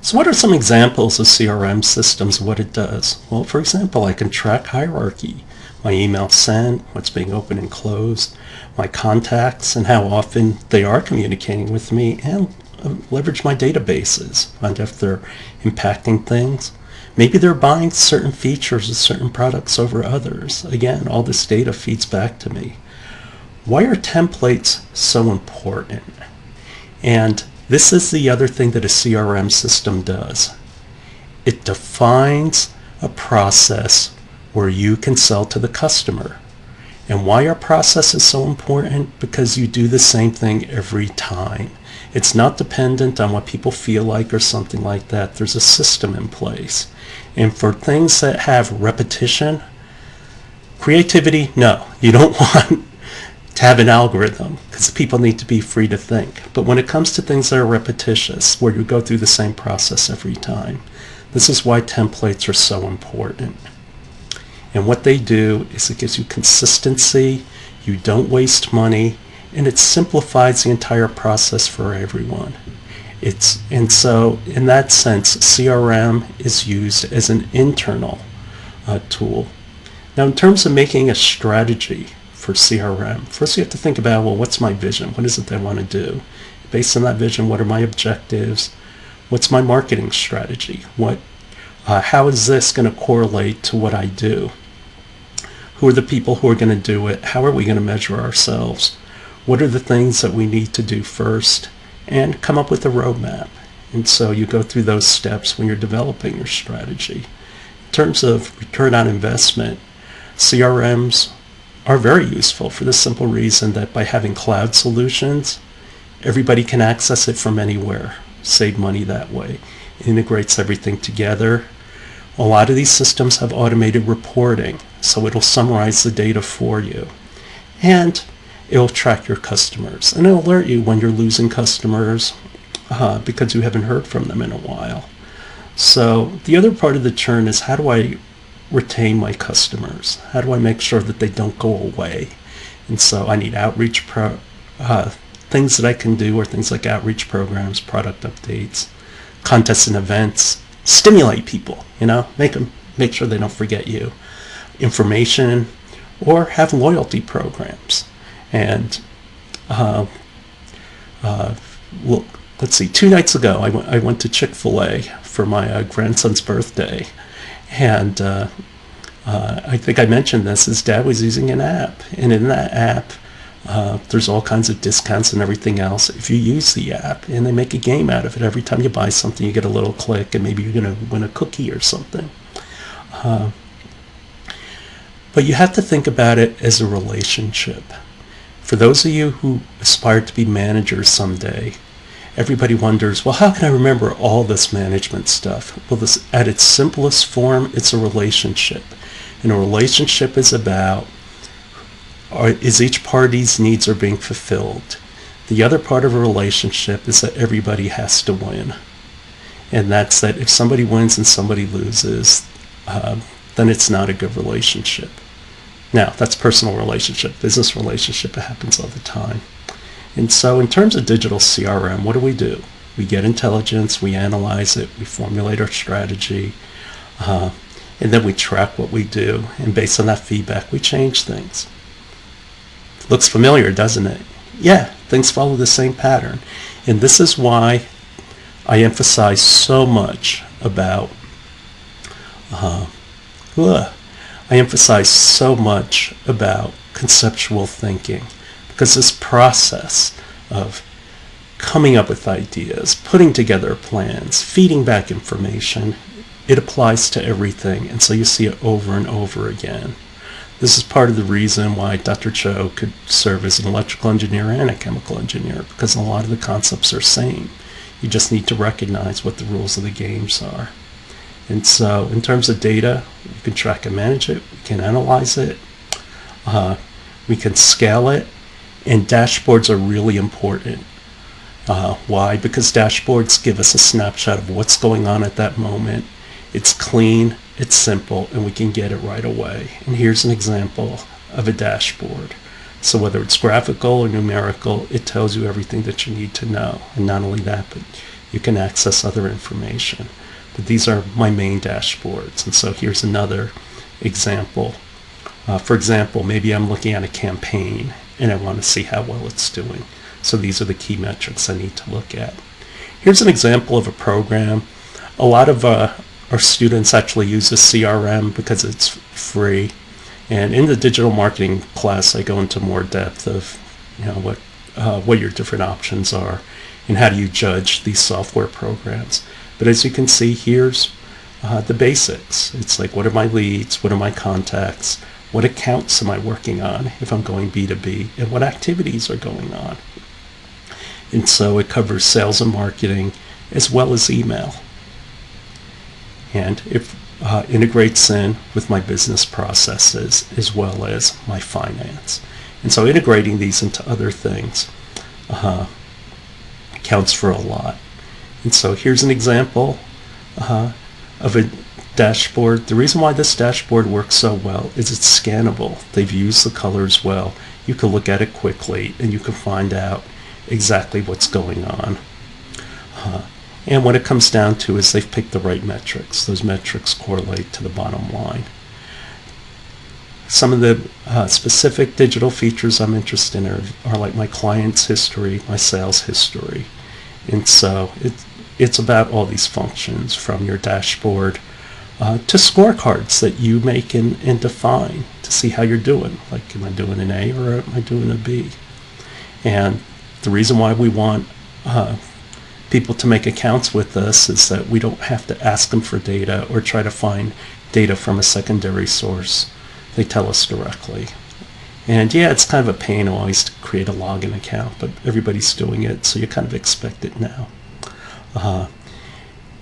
So what are some examples of CRM systems, what it does? Well, for example, I can track hierarchy, my email sent, what's being opened and closed, my contacts and how often they are communicating with me, and leverage my databases, find if they're impacting things. Maybe they're buying certain features of certain products over others. Again, all this data feeds back to me. Why are templates so important? And this is the other thing that a CRM system does. It defines a process where you can sell to the customer. And why are processes so important? Because you do the same thing every time. It's not dependent on what people feel like or something like that. There's a system in place. And for things that have repetition, creativity, no. You don't want to have an algorithm because people need to be free to think. But when it comes to things that are repetitious, where you go through the same process every time, this is why templates are so important. And what they do is it gives you consistency, you don't waste money, and it simplifies the entire process for everyone. And so in that sense, CRM is used as an internal tool. Now in terms of making a strategy for CRM, first you have to think about, well, what's my vision? What is it that I want to do? Based on that vision, what are my objectives? What's my marketing strategy? How is this going to correlate to what I do? Who are the people who are going to do it? How are we going to measure ourselves? What are the things that we need to do first? And come up with a roadmap. And so you go through those steps when you're developing your strategy. In terms of return on investment, CRMs are very useful for the simple reason that by having cloud solutions, everybody can access it from anywhere, save money that way. It integrates everything together. A lot of these systems have automated reporting, so it'll summarize the data for you. And it'll track your customers, and it'll alert you when you're losing customers because you haven't heard from them in a while. So the other part of the churn is, how do I retain my customers? How do I make sure that they don't go away? And so I need outreach things that I can do are things like outreach programs, product updates, contests and events. Stimulate people, make sure they don't forget you. Information, or have loyalty programs. And well, let's see, 2 nights ago I went to Chick-fil-A for my grandson's birthday, and I think I mentioned this, his dad was using an app, and in that app there's all kinds of discounts and everything else if you use the app, and they make a game out of it. Every time you buy something you get a little click, and maybe you're going to win a cookie or something. But you have to think about it as a relationship. For those of you who aspire to be managers someday, everybody wonders, well, how can I remember all this management stuff? Well, at its simplest form, it's a relationship. And a relationship is about, is each party's needs are being fulfilled. The other part of a relationship is that everybody has to win. And that's that if somebody wins and somebody loses, then it's not a good relationship. Now, that's personal relationship. Business relationship, it happens all the time. And so in terms of digital CRM, what do? We get intelligence, we analyze it, we formulate our strategy, and then we track what we do. And based on that feedback, we change things. Looks familiar, doesn't it? Yeah, things follow the same pattern. And this is why I emphasize so much about conceptual thinking, because this process of coming up with ideas, putting together plans, feeding back information, it applies to everything, and so you see it over and over again. This is part of the reason why Dr. Cho could serve as an electrical engineer and a chemical engineer, because a lot of the concepts are same. You just need to recognize what the rules of the games are. And so in terms of data, you can track and manage it, we can analyze it, we can scale it, and dashboards are really important. Why? Because dashboards give us a snapshot of what's going on at that moment. It's clean, it's simple, and we can get it right away. And here's an example of a dashboard. So whether it's graphical or numerical, it tells you everything that you need to know. And not only that, but you can access other information. But these are my main dashboards. And so here's another example. For example, maybe I'm looking at a campaign and I want to see how well it's doing. So these are the key metrics I need to look at. Here's an example of a program. A lot of our students actually use a CRM because it's free. And in the digital marketing class, I go into more depth of what your different options are and how do you judge these software programs. But as you can see, here's the basics. It's like, what are my leads? What are my contacts? What accounts am I working on if I'm going B2B? And what activities are going on? And so it covers sales and marketing as well as email. And it integrates in with my business processes as well as my finance. And so integrating these into other things counts for a lot. And so here's an example of a dashboard. The reason why this dashboard works so well is it's scannable. They've used the colors well. You can look at it quickly and you can find out exactly what's going on. And what it comes down to is they've picked the right metrics. Those metrics correlate to the bottom line. Some of the specific digital features I'm interested in are like my client's history, my sales history. And so it's about all these functions, from your dashboard to scorecards that you make and define to see how you're doing. Like, am I doing an A or am I doing a B? And the reason why we want people to make accounts with us is that we don't have to ask them for data or try to find data from a secondary source. They tell us directly. And yeah, it's kind of a pain always to create a login account, but everybody's doing it, so you kind of expect it now.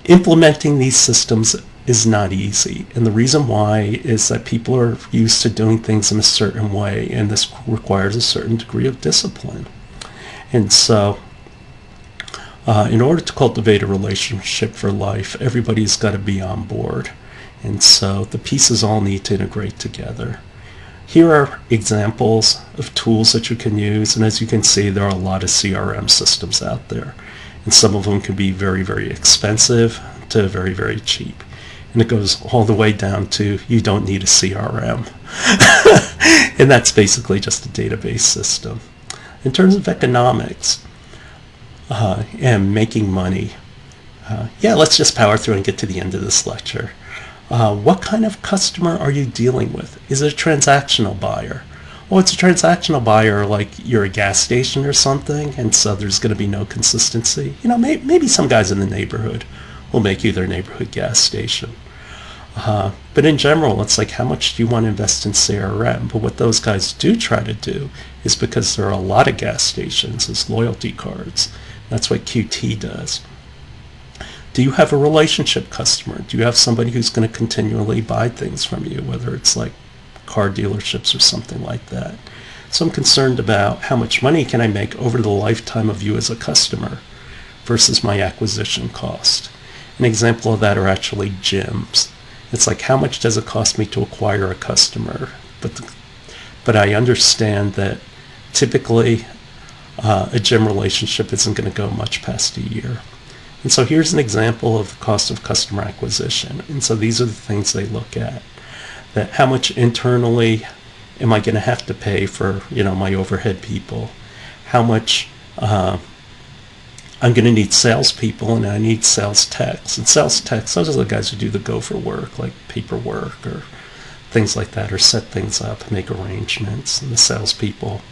Implementing these systems is not easy, and the reason why is that people are used to doing things in a certain way, and this requires a certain degree of discipline. And so in order to cultivate a relationship for life, everybody's got to be on board. And so the pieces all need to integrate together. Here are examples of tools that you can use, and as you can see, there are a lot of CRM systems out there. And some of them can be very, very expensive to very, very cheap. And it goes all the way down to you don't need a CRM. And that's basically just a database system. In terms of economics and making money, yeah, let's just power through and get to the end of this lecture. What kind of customer are you dealing with? Is it a transactional buyer? Well, it's a transactional buyer like you're a gas station or something, and so there's going to be no consistency. You know, maybe some guys in the neighborhood will make you their neighborhood gas station. But in general, it's like, how much do you want to invest in CRM? But what those guys do try to do is, because there are a lot of gas stations, is loyalty cards. That's what QT does. Do you have a relationship customer? Do you have somebody who's going to continually buy things from you, whether it's like car dealerships or something like that? So I'm concerned about how much money can I make over the lifetime of you as a customer versus my acquisition cost. An example of that are actually gyms. It's like, how much does it cost me to acquire a customer? But I understand that typically a gym relationship isn't going to go much past a year. And so here's an example of the cost of customer acquisition. And so these are the things they look at. That how much internally am I going to have to pay for, my overhead people? How much I'm going to need salespeople, and I need sales techs. And sales techs, those are the guys who do the gopher work, like paperwork or things like that, or set things up, make arrangements, and the salespeople.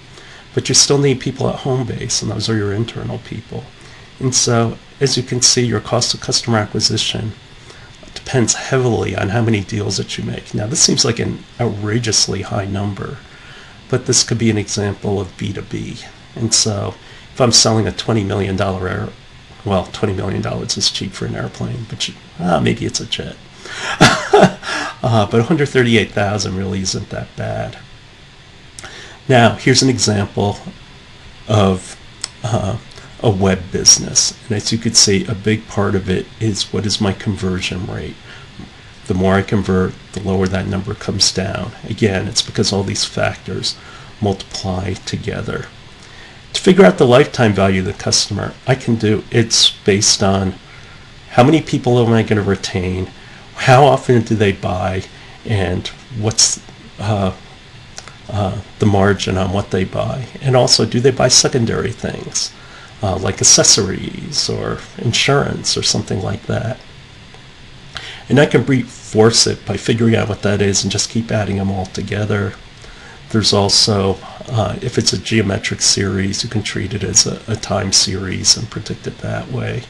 But you still need people at home base, and those are your internal people. And so, as you can see, your cost of customer acquisition depends heavily on how many deals that you make. Now, this seems like an outrageously high number, but this could be an example of B2B. And so, if I'm selling a $20 million well, $20 million is cheap for an airplane, but maybe it's a jet. But $138,000 really isn't that bad. Now, here's an example of a web business. And as you can see, a big part of it is, what is my conversion rate? The more I convert, the lower that number comes down. Again, it's because all these factors multiply together. To figure out the lifetime value of the customer, it's based on how many people am I going to retain, how often do they buy, and what's the margin on what they buy. And also, do they buy secondary things like accessories or insurance or something like that. And I can force it by figuring out what that is and just keep adding them all together. There's also, if it's a geometric series, you can treat it as a time series and predict it that way.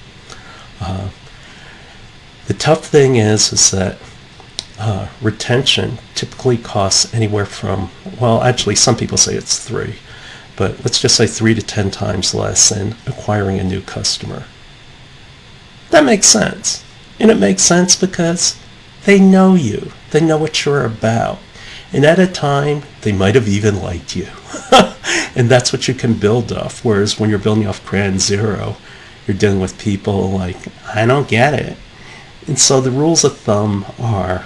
The tough thing is that retention typically costs anywhere from, well, actually some people say it's 3, but let's just say 3 to 10 times less than acquiring a new customer. That makes sense. And it makes sense because they know you. They know what you're about. And at a time, they might have even liked you. And that's what you can build off. Whereas when you're building off ground zero, you're dealing with people like, I don't get it. And so the rules of thumb are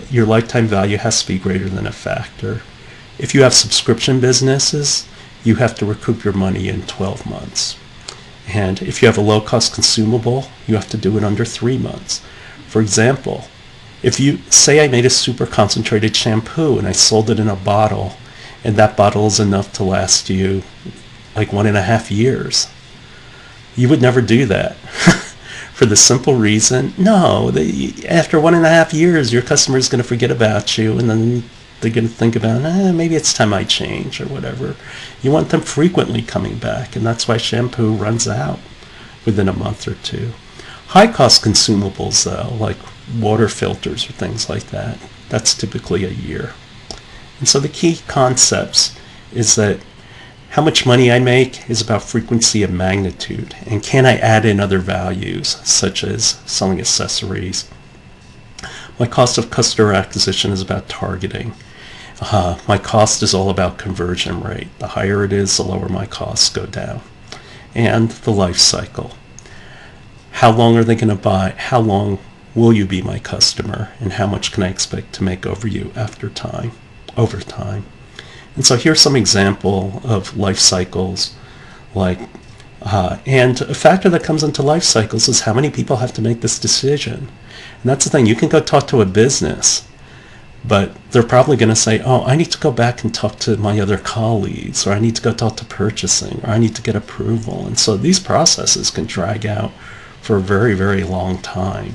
your lifetime value has to be greater than a factor. If you have subscription businesses, you have to recoup your money in 12 months. And if you have a low-cost consumable, you have to do it under 3 months. For example, if you say I made a super concentrated shampoo and I sold it in a bottle, and that bottle is enough to last you like 1.5 years, you would never do that. For the simple reason, no, after 1.5 years, your customer is going to forget about you, and then they're going to think about, maybe it's time I change or whatever. You want them frequently coming back, and that's why shampoo runs out within a month or 2. High-cost consumables, though, like water filters or things like that, that's typically a year. And so the key concepts is that how much money I make is about frequency and magnitude, and can I add in other values, such as selling accessories. My cost of customer acquisition is about targeting. My cost is all about conversion rate. The higher it is, the lower my costs go down. And the life cycle. How long are they going to buy? How long will you be my customer? And how much can I expect to make over you over time? And so here's some example of life cycles. And a factor that comes into life cycles is how many people have to make this decision. And that's the thing. You can go talk to a business, but they're probably going to say, oh, I need to go back and talk to my other colleagues, or I need to go talk to purchasing, or I need to get approval. And so these processes can drag out for a very, very long time.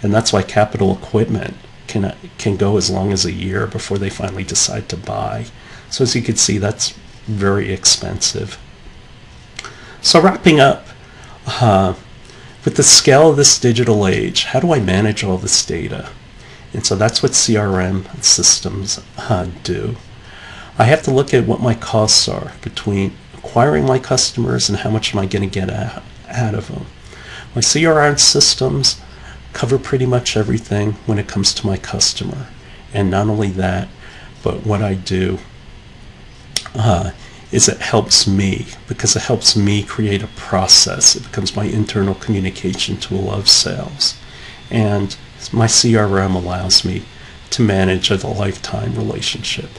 And that's why capital equipment can go as long as a year before they finally decide to buy. So as you can see, that's very expensive. So wrapping up, with the scale of this digital age, how do I manage all this data? And so that's what CRM systems do. I have to look at what my costs are between acquiring my customers and how much am I going to get out of them. My CRM systems cover pretty much everything when it comes to my customer. And not only that, but what I do is it helps me, because it helps me create a process. It becomes my internal communication tool of sales. And my CRM allows me to manage a lifetime relationship.